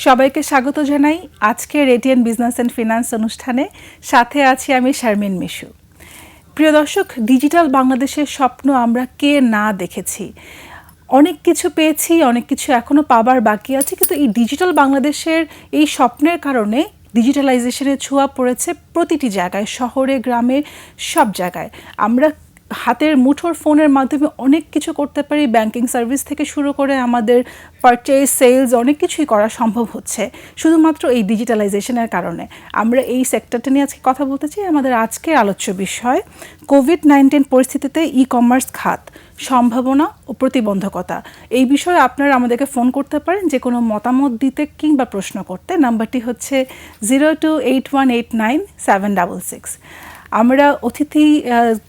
সবাইকে স্বাগত জানাই আজকে রেডিয়েন্ট বিজনেস অ্যান্ড ফিনান্স অনুষ্ঠানে। সাথে আছি আমি শারমিন মিশু। প্রিয় দর্শক, ডিজিটাল বাংলাদেশের স্বপ্ন আমরা কে না দেখেছি। অনেক কিছু পেয়েছি, অনেক কিছু এখনও পাবার বাকি আছে, কিন্তু এই ডিজিটাল বাংলাদেশের এই স্বপ্নের কারণে ডিজিটালাইজেশনের ছোঁয়া পড়েছে প্রতিটি জায়গায়, শহরে গ্রামে সব জায়গায়। আমরা হাতের মুঠোর ফোনের মাধ্যমে অনেক কিছু করতে পারি, ব্যাংকিং সার্ভিস থেকে শুরু করে আমাদের পারচেজ, সেলস অনেক কিছুই করা সম্ভব হচ্ছে শুধুমাত্র এই ডিজিটালাইজেশনের কারণে। আমরা এই সেক্টরটা নিয়ে আজকে কথা বলতে চাই। আমাদের আজকের আলোচ্য বিষয় কোভিড-19 পরিস্থিতিতে ই কমার্স খাত, সম্ভাবনা ও প্রতিবন্ধকতা। এই বিষয়ে আপনারা আমাদেরকে ফোন করতে পারেন যে কোনো মতামত দিতে কিংবা প্রশ্ন করতে। নাম্বারটি হচ্ছে 0281897766। আমরা অতিথি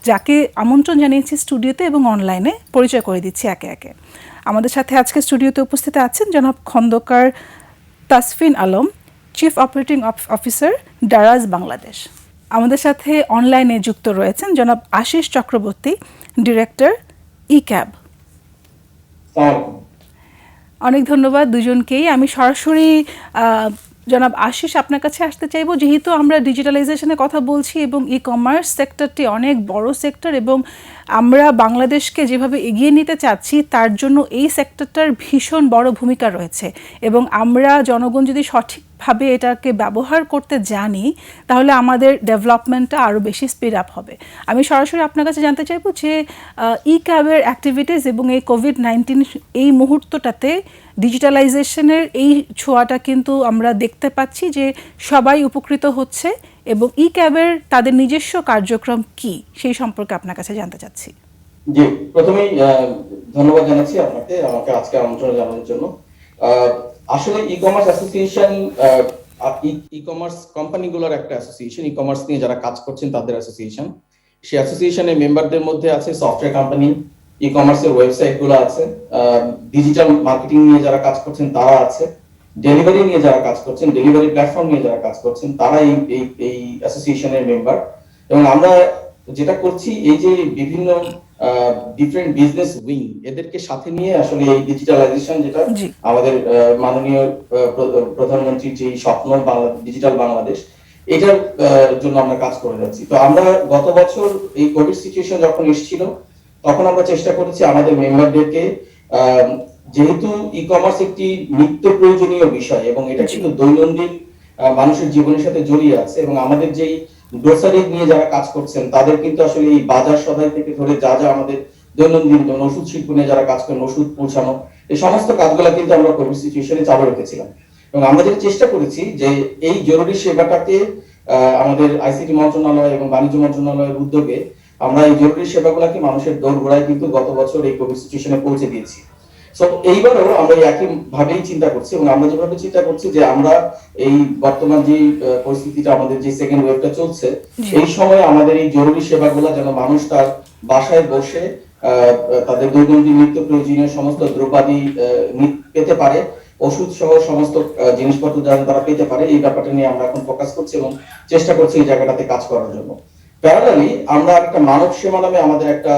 যাকে আমন্ত্রণ জানিয়েছি স্টুডিওতে এবং অনলাইনে পরিচয় করে দিচ্ছি একে একে। আমাদের সাথে আজকে স্টুডিওতে উপস্থিত আছেন জনাব Khondokar Tasfin Alam, chief operating officer Daraz Bangladesh. আমাদের সাথে অনলাইনে যুক্ত রয়েছেন জনাব Ashis Chakraborty, director e CAB. অনেক ধন্যবাদ দুজনকেই। আমি সরাসরি জনাব আশিস আপনার কাছে আসতে চাইব। যেহেতু আমরা ডিজিটালাইজেশনের কথা বলছি এবং ই কমার্স সেক্টরটি অনেক বড় সেক্টর এবং আমরা বাংলাদেশকে যেভাবে এগিয়ে নিতে চাচ্ছি তার জন্য এই সেক্টরটার ভীষণ বড় ভূমিকা রয়েছে এবং আমরা জনগণ যদি সঠিকভাবে এটাকে ব্যবহার করতে জানি তাহলে আমাদের ডেভেলপমেন্টটা আরও বেশি স্পিড আপ হবে। আমি সরাসরি আপনার কাছে জানতে চাইব যে ই ক্যাবের অ্যাক্টিভিটিস এবং এই কোভিড-19 এই মুহূর্তটাতে ডিজিটালাইজেশনের এই ছোঁয়াটা কিন্তু আমরা দেখতে পাচ্ছি যে সবাই উপকৃত হচ্ছে এবং ই ক্যাবের তাদের নিজস্ব কার্যক্রম কি সেই সম্পর্কে আপনার কাছে জানতে চাচ্ছি। জি, প্রথমেই ধন্যবাদ জানাচ্ছি আপনাকে আমাকে আজকে আমন্ত্রণ জানানোর জন্য। আসলে e commerce association e commerce কোম্পানিগুলোর একটা অ্যাসোসিয়েশন, ই কমার্স নিয়ে যারা কাজ করছেন তাদের অ্যাসোসিয়েশন। সেই অ্যাসোসিয়েশনের মেম্বারদের মধ্যে আছে সফটওয়্যার কোম্পানি, ই কমার্সের ওয়েবসাইট গুলো আছে, ডিজিটাল মার্কেটিং নিয়ে যারা কাজ করছেন তারা আছে, ডেলিভারি নিয়ে যারা কাজ করছেন, ডেলিভারি প্ল্যাটফর্ম নিয়ে যারা কাজ করছেন তারা এই অ্যাসোসিয়েশনের মেম্বার। এবং আমরা যেটা করছি এই যে বিভিন্ন ডিফারেন্ট বিজনেস উইং এদেরকে সাথে নিয়ে আসলে এই ডিজিটালাইজেশন যেটা আমাদের মাননীয় প্রধানমন্ত্রীর যে স্বপ্ন ডিজিটাল বাংলাদেশ, এটার জন্য আমরা কাজ করে যাচ্ছি। তো আমরা গত বছর এই কোভিড সিচুয়েশন যখন এসেছিল তখন আমরা চেষ্টা করেছি আমাদের মেম্বারদেরকে, যেহেতু ই কমার্স একটি নিত্য প্রয়োজনীয় বিষয় এবং এটা কিন্তু দৈনন্দিন মানুষের জীবনের সাথে জড়িয়ে আছে এবং আমাদের যেই গ্রোসারি নিয়ে যারা কাজ করছেন তাদের কিন্তু আসলে এই বাজার সদাই থেকে ধরে যা যা আমাদের দৈনন্দিন ওষুধ শিল্প নিয়ে যারা কাজ করেন, ওষুধ পৌঁছানো, এই সমস্ত কাজগুলো কিন্তু আমরা কোভিড সিচুয়েশনে চালু রেখেছিলাম। এবং আমরা যেটা চেষ্টা করেছি যে এই জরুরি সেবাটাকে আমাদের আইসিটি মন্ত্রণালয় এবং বাণিজ্য মন্ত্রণালয়ের উদ্যোগে আমরা এই জরুরি সেবাগুলোকে মানুষের দোরগোড়ায় কিন্তু গত বছর এই কোভিড সিচুয়েশনে পৌঁছে দিয়েছি। সো এইবারও আমরা একই ভাবেই চিন্তা করছি এবং আমরা যেভাবে চিন্তা করছি যে আমরা এই বর্তমান যে পরিস্থিতিটা আমাদের যে সেকেন্ড ওয়েভটা চলছে এই সময় আমাদের এই জরুরি সেবাগুলো যেন মানুষ তার বাসায় বসে তাদের দৈনন্দিন নিত্য প্রয়োজনীয় সমস্ত দ্রব্যাদি পেতে পারে, ওষুধ সহ সমস্ত জিনিসপত্র যেন তারা পেতে পারে, এই ব্যাপারটা নিয়ে আমরা এখন ফোকাস করছি এবং চেষ্টা করছি এই জায়গাটাতে কাজ করার জন্য। প্যারালালি আমরা একটা মানব সেবা নামে আমাদের একটা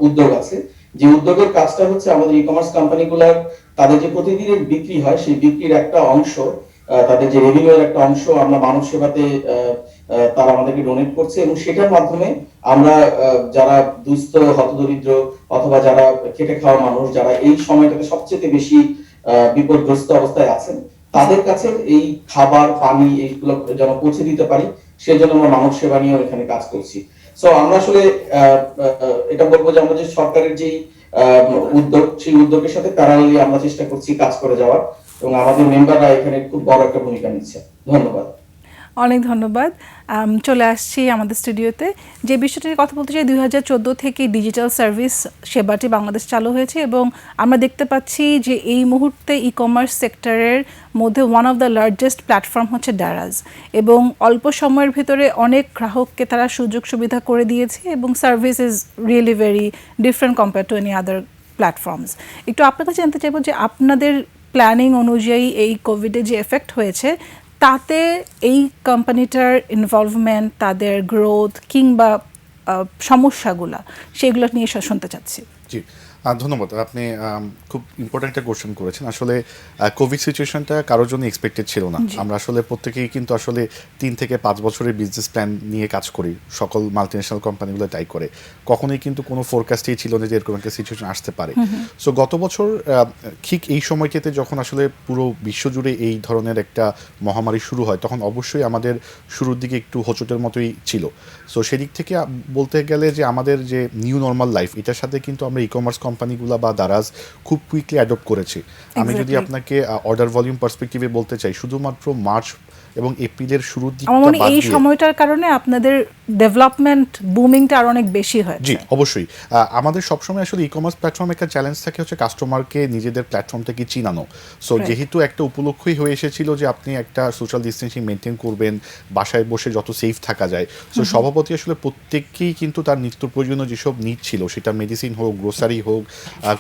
উদ্যোগ আছে, যে উদ্যোগের কাজটা হচ্ছে আমাদের ই কমার্স কোম্পানিগুলোর তাদের যে প্রতিদিনের বিক্রি হয় সেই বিক্রির একটা অংশ, তাদের যে রেভিনিউর একটা অংশ আমরা মানব সেবাতে তারা আমাদেরকে ডোনেট করছে এবং সেটার মাধ্যমে আমরা যারা দুস্থ হতদরিদ্র অথবা যারা খেটে খাওয়া মানুষ যারা এই সময়টাতে সবচেয়ে বেশি বিপদগ্রস্ত অবস্থায় আছেন তাদের কাছে এই খাবার পানি এইগুলো যেন পৌঁছে দিতে পারি সেজন্য আমরা মানব সেবা নিয়ে এখানে কাজ করছি। সো আমরা আসলে এটা বলবো যে আমরা যে সরকারের যে উদ্যোগ সেই উদ্যোগের সাথে প্যারালালি আমরা চেষ্টা করছি কাজ করে যাওয়ার এবং আমাদের মেম্বাররা এখানে খুব বড় একটা ভূমিকা নিচ্ছে। ধন্যবাদ। অনেক ধন্যবাদ। চলে আসছি আমাদের স্টুডিওতে। যে বিষয়টি কথা বলতে চাই, 2014 থেকে ডিজিটাল সার্ভিস সেবাটি বাংলাদেশ চালু হয়েছে এবং আমরা দেখতে পাচ্ছি যে এই মুহূর্তে ই কমার্স সেক্টরের মধ্যে one of the largest platform হচ্ছে ডারাজ এবং অল্প সময়ের ভিতরে অনেক গ্রাহককে তারা সুযোগ সুবিধা করে দিয়েছে এবং service is really very different compare to any other platforms. একটু আপনার কাছে জানতে চাইবো যে আপনাদের প্ল্যানিং অনুযায়ী এই কোভিডে যে এফেক্ট হয়েছে তাতে এই কোম্পানিটার ইনভলভমেন্ট, তাদের গ্রোথ কিংবা সমস্যাগুলো সেগুলো নিয়ে শুনতে চাচ্ছি। জি, ধন্যবাদ। আপনি খুব ইম্পর্ট্যান্ট একটা কোশ্চেন করেছেন। আসলে কোভিড সিচুয়েশনটা কারোর জন্য এক্সপেক্টেড ছিল না। জি। আমরা আসলে প্রত্যেকেই কিন্তু আসলে ৩ থেকে ৫ বছরের বিজনেস প্ল্যান নিয়ে কাজ করি। সকল মাল্টিন্যাশনাল কোম্পানিগুলো তাই করে। কখনোই কিন্তু কোনো ফোরকাস্টেই ছিল না যে এরকম একটা সিচুয়েশন আসতে পারে। সো গত বছর ঠিক এই সময়টিতে যখন আসলে পুরো বিশ্বজুড়ে এই ধরনের একটা মহামারী শুরু হয়, তখন অবশ্যই আমাদের শুরুর দিকে একটু হোঁচটের মতোই ছিল। সো সেদিক থেকে বলতে গেলে যে আমাদের যে নিউ নর্মাল লাইফ, এটার সাথে কিন্তু আমরা ই কমার্স কোম্পানিগুলো বা দারাজ খুব কুইকলি অ্যাডপ্ট করেছি। আমি যদি Exactly. আপনাকে অর্ডার ভলিউম পার্সপেক্টিভে বলতে চাই, শুধুমাত্র মার্চ এবং এপ্রিলের শুরুর আমার দিকটা মনে হয় বাদ এই দিয়ে, সময়টার কারণে আপনাদের ডেভেলপমেন্ট বুমিংটা আরো অনেক বেশি জি হয়েছে। অবশ্যই। আমাদের সবসময় আসলে ই কমার্স প্ল্যাটফর্মে একটা চ্যালেঞ্জ থাকে হচ্ছে কাস্টমারকে নিজেদের প্ল্যাটফর্ম থেকে চিনানো। So Right. যেহেতু একটা উপলক্ষই হয়ে এসেছিল যে আপনি একটা সোশ্যাল ডিস্টেন্সিং মেনটেন করবেন, বাসায় বসে যত সেফ থাকা যায়, সো স্বভাবতই আসলে প্রত্যেককেই কিন্তু তার নিত্য প্রয়োজনীয় যেসব নিড ছিল, সেটা মেডিসিন হোক, গ্রোসারি হোক,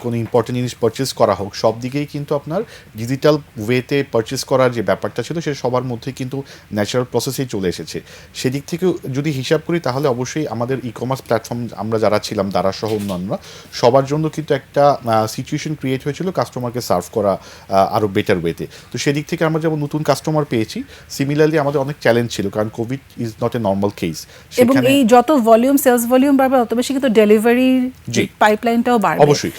কোনো ইম্পর্টেন্ট জিনিস পারচেস করা হোক, সব দিকেই কিন্তু আপনার ডিজিটাল ওয়েতে পারচেস করার যে ব্যাপারটা ছিল সেটা সবার মধ্যে কিন্তু ন্যাচারাল প্রসেসেই চলে এসেছে। সেদিক থেকে যদি হিসাব করি তাহলে অবশ্যই আমাদের ই কমার্স প্ল্যাটফর্ম আমরা যারা ছিলাম, দ্বারা সহ অন্যান্যরা, সবার জন্য কিন্তু একটা সিচুয়েশন ক্রিয়েট হয়েছিল কাস্টমারকে সার্ভ করা আরও বেটার ওয়েতে। তো সেদিক থেকে আমরা যেমন নতুন কাস্টমার পেয়েছি, সিমিলারলি আমাদের অনেক চ্যালেঞ্জ ছিল, কারণ Covid is not a normal case. এবং এই যত ভলিউম সেলস ভলিউম বাড়বে তত বেশি কিন্তু ডেলিভারি জি। পাইপলাইনটাও বাড়বে। অবশ্যই।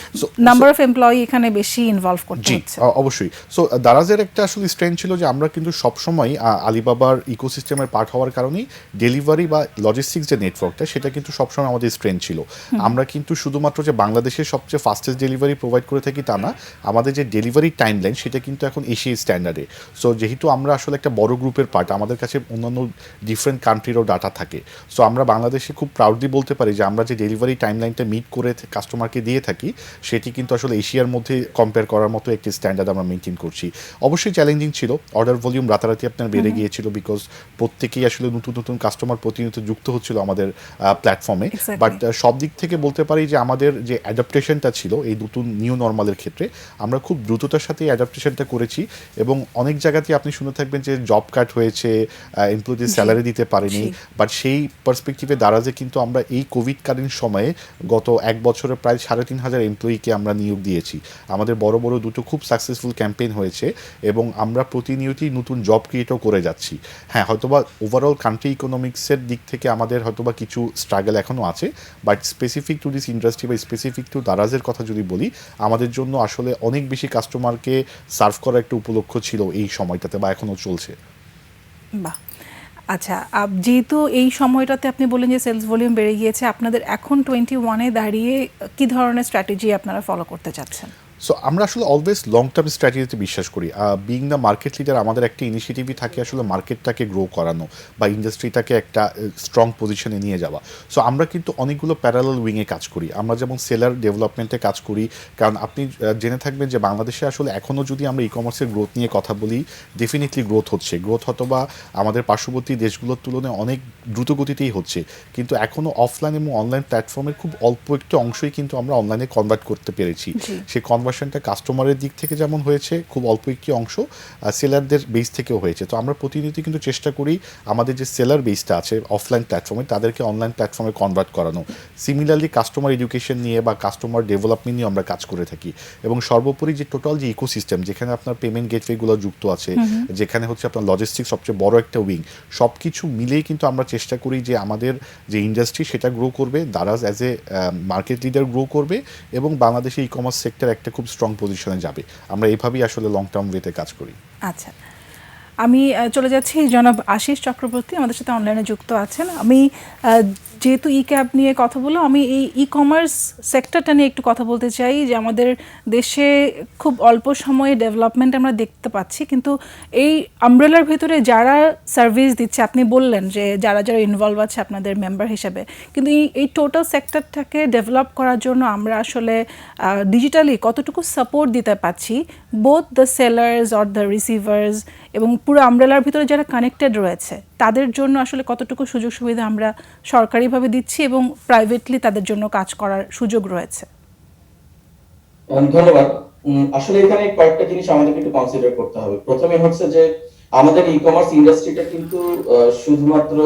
নাম্বার অফ এমপ্লয়ি এখানে বেশি ইনভলভ করতে জি হচ্ছে। অবশ্যই। সো দারাজের একটা আসলে স্ট্রেংথ ছিল যে আমরা কিন্তু সবসময় আলিবাবার ইকোসিস্টেমের পার্ট হওয়ার কারণেই ডেলিভারি বা লজিস্টিক্স যে নেটওয়ার্কটা, সেটা কিন্তু সবসময় আমাদের স্ট্রেংথ ছিল। আমরা কিন্তু শুধুমাত্র যে বাংলাদেশের সবচেয়ে ফাস্টেস্ট ডেলিভারি প্রোভাইড করে থাকি তা না, আমাদের যে ডেলিভারি টাইম লাইন সেটা কিন্তু এখন এশিয়ার স্ট্যান্ডার্ডে। সো যেহেতু আমরা আসলে একটা বড় গ্রুপের পার্ট, আমাদের কাছে অন্যান্য ডিফারেন্ট কান্ট্রিরও ডাটা থাকে। সো আমরা বাংলাদেশে খুব প্রাউডলি বলতে পারি যে আমরা যে ডেলিভারি টাইম লাইনটা মিট করে কাস্টমারকে দিয়ে থাকি, সেটি কিন্তু আসলে এশিয়ার মধ্যে কম্পেয়ার করার মতো একটি স্ট্যান্ডার্ড আমরা মেনটেন করছি। অবশ্যই চ্যালেঞ্জিং ছিল, অর্ডার ভলিউম রাতারাতি আপনার বেড়ে গিয়েছিল, বিকজ প্রত্যেকেই আসলে নতুন নতুন কাস্টমার প্রতিনিয়ত যুক্ত হচ্ছিল আমাদের প্ল্যাটফর্মে। Exactly. বাট সব দিক থেকে বলতে পারি যে আমাদের যে অ্যাডাপ্টেশনটা ছিল এই নতুন নিউ নর্মালের ক্ষেত্রে, আমরা খুব দ্রুততার সাথে অ্যাডাপ্টেশনটা করেছি। এবং অনেক জায়গাতেই আপনি শুনে থাকবেন যে জব কাট হয়েছে, এমপ্লয়িদের স্যালারি দিতে পারেনি, জি। বাট সেই পার্সপেক্টিভে দাঁড়াজে কিন্তু আমরা এই কোভিডকালীন সময়ে গত এক বছরে প্রায় ৩,৫০০ এমপ্লয়িকে আমরা নিয়োগ দিয়েছি। আমাদের বড় বড় দুটো খুব সাকসেসফুল ক্যাম্পেইন হয়েছে এবং আমরা প্রতিনিয়তই নতুন জব ক্রিয়েটও করে যাচ্ছি। হ্যাঁ, হয়তোবা ওভারঅল কান্ট্রি ইকোনমিক্সের দিক থেকে আমাদের হয়তোবা কিছু স্ট্রাগল এখনও আছে, but specific to this industry বা স্পেসিফিক টু দারাজের কথা যদি বলি, আমাদের জন্য আসলে অনেক বেশি কাস্টমারকে সার্ভ করার একটা উপলক্ষ ছিল এই সময়টাতে, বা এখনও চলছে। বাহ, আচ্ছা, যেহেতু এই সময়টাতে আপনি বললেন যে সেলস ভলিউম বেড়ে গিয়েছে, আপনাদের এখন 21-এ দাঁড়িয়ে কি ধরনের স্ট্র্যাটেজি আপনারা ফলো করতে চাচ্ছেন? সো আমরা আসলে অলওয়েজ লং টার্ম স্ট্র্যাটেজিতে বিশ্বাস করি। বিইং দ্য মার্কেট লিডার, আমাদের একটা ইনিশিয়েটিভই থাকে আসলে মার্কেটটাকে গ্রো করানো বা ইন্ডাস্ট্রিটাকে একটা স্ট্রং পজিশনে নিয়ে যাওয়া। সো আমরা কিন্তু অনেকগুলো প্যারালাল উইংয়ে কাজ করি। আমরা যেমন সেলার ডেভেলপমেন্টে কাজ করি, কারণ আপনি জেনে থাকবেন যে বাংলাদেশে আসলে এখনও যদি আমরা ই কমার্সের গ্রোথ নিয়ে কথা বলি, ডেফিনেটলি গ্রোথ হচ্ছে। গ্রোথ হয়তো বা আমাদের পার্শ্ববর্তী দেশগুলোর তুলনায় অনেক দ্রুত গতিতেই হচ্ছে, কিন্তু এখনও অফলাইন এবং অনলাইন প্ল্যাটফর্মের খুব অল্প একটু অংশই কিন্তু আমরা অনলাইনে কনভার্ট করতে পেরেছি। সেই কনভার্সনটা কাস্টমারের দিক থেকে যেমন হয়েছে, খুব অল্প একটি অংশ সেলারদের বেস থেকেও হয়েছে। তো আমরা প্রতিনিয়ত কিন্তু চেষ্টা করি আমাদের যে সেলার বেসটা আছে অফলাইন প্ল্যাটফর্মে, তাদেরকে অনলাইন প্ল্যাটফর্মে কনভার্ট করানো। সিমিলারলি কাস্টমার এডুকেশন নিয়ে বা কাস্টমার ডেভেলপমেন্ট নিয়ে আমরা কাজ করে থাকি। এবং সর্বোপরি যে টোটাল যে ইকোসিস্টেম, যেখানে আপনার পেমেন্ট গেটওয়েগুলো যুক্ত আছে, যেখানে হচ্ছে আপনার লজিস্টিক্স সবচেয়ে বড় একটা উইং, সব কিছু মিলেই কিন্তু আমরা চেষ্টা করি যে আমাদের যে ইন্ডাস্ট্রি সেটা গ্রো করবে, Daraz as a market leader grow করবে এবং বাংলাদেশে ই কমার্স সেক্টর একটা খুব স্ট্রং পজিশনে যাবে। আমরা এইভাবেই আসলে লং টার্ম ওয়েতে কাজ করি। আচ্ছা, আমি চলে যাচ্ছি জনাব আশিস চক্রবর্তী আমাদের সাথে অনলাইনে যুক্ত আছেন। আমি যেহেতু ই ক্যাব নিয়ে কথা বললাম, আমি এই ই কমার্স সেক্টরটা নিয়ে একটু কথা বলতে চাই যে আমাদের দেশে খুব অল্প সময়ে ডেভেলপমেন্ট আমরা দেখতে পাচ্ছি, কিন্তু এই আমব্রেলার ভিতরে যারা সার্ভিস দিচ্ছে, আপনি বললেন যে যারা যারা ইনভলভ আছে আপনাদের মেম্বার হিসেবে, কিন্তু এই টোটাল সেক্টরটাকে ডেভেলপ করার জন্য আমরা আসলে ডিজিটালি কতটুকু সাপোর্ট দিতে পারছি, both the sellers or the receivers এবং পুরো আমব্রেলার ভিতরে যারা কানেক্টেড রয়েছে তাদের জন্য আসলে কতটুকু সুযোগ সুবিধা আমরা সরকারিভাবে দিচ্ছি এবং প্রাইভেটলি তাদের জন্য কাজ করার সুযোগ রয়েছে? ধন্যবাদ। আসলে এখানে কয়েকটা জিনিস আমাদেরকে একটু কনসিডার করতে হবে। প্রথমে হচ্ছে যে আমাদের ই কমার্স ইন্ডাস্ট্রিটা কিন্তু শুধুমাত্র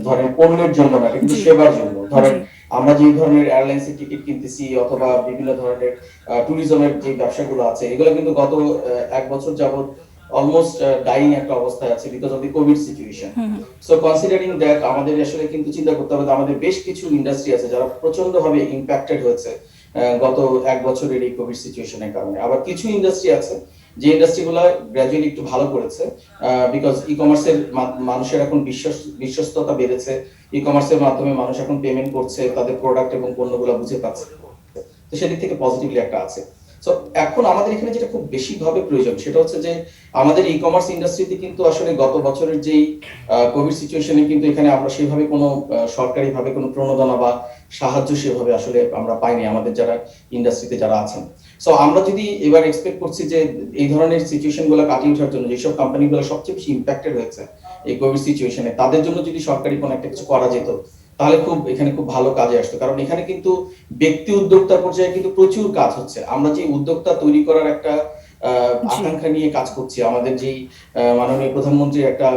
ধরেন পণ্যের জন্য না, এটা কিন্তু জি সেবার জন্য। ধরেন জি আমরা যে ধরনের এয়ারলাইন্সের টিকিট কিনতেছি অথবা বিভিন্ন ধরনের ট্যুরিজমের যে ব্যবসাগুলো আছে, এগুলো কিন্তু গত 1 বছর যাবত অলমোস্ট ডাইং একটা অবস্থায় আছে because of the Covid situation. Hmm hmm, so considering that আমাদের আসলে কিন্তু চিন্তা করতে হবে যে আমাদের বেশ কিছু ইন্ডাস্ট্রি আছে যারা প্রচন্ড ভাবে ইম্প্যাক্টেড হয়েছে গত 1 বছরের এই কোভিড সিচুয়েশনের কারণে। আবার কিছু ইন্ডাস্ট্রি আছে যে ইন্ডাস্ট্রিগুলো গ্র্যাজুয়ালি একটু ভালো করেছে বিকজ ই কমার্সের মানুষের এখন বিশ্বস্ততা বেড়েছে। ই কমার্সের মাধ্যমে মানুষ এখন পেমেন্ট করছে, তাদের প্রোডাক্ট এবং পণ্যগুলো বুঝে পাচ্ছে। তো সেদিক থেকে পজিটিভলি একটা আছে। সো এখন আমাদের এখানে যেটা খুব বেশি ভাবে প্রয়োজন সেটা হচ্ছে যে আমাদের ই কমার্স ইন্ডাস্ট্রিতে কিন্তু আসলে গত বছরের যেই কোভিড সিচুয়েশনে কিন্তু এখানে আমরা সেভাবে কোনো সরকারি ভাবে কোনো প্রণোদনা বা সাহায্য সেভাবে আসলে আমরা পাইনি আমাদের যারা ইন্ডাস্ট্রিতে যারা আছেন। সো আমরা যদি এবার এক্সপেক্ট করছি যে এই ধরনের সিচুয়েশন গুলো কাটিয়ে ওঠার জন্য যেসব কোম্পানিগুলো সবচেয়ে বেশি ইম্প্যাক্টেড হয়েছে এই কোভিড সিচুয়েশনে, তাদের জন্য যদি সরকারি কোনো একটা কিছু করা যেত তাহলে এখানে খুব ভালো কাজে আসতো। কারণ এখানে কিন্তু ব্যক্তি উদ্যোক্তা পর্যায়ে কিন্তু প্রচুর কাজ হচ্ছে। আমরা যে উদ্যোক্তা তৈরি করার একটা জি আকাঙ্ক্ষা নিয়ে কাজ করছি, আমাদের যেই মাননীয় প্রধানমন্ত্রীর একটা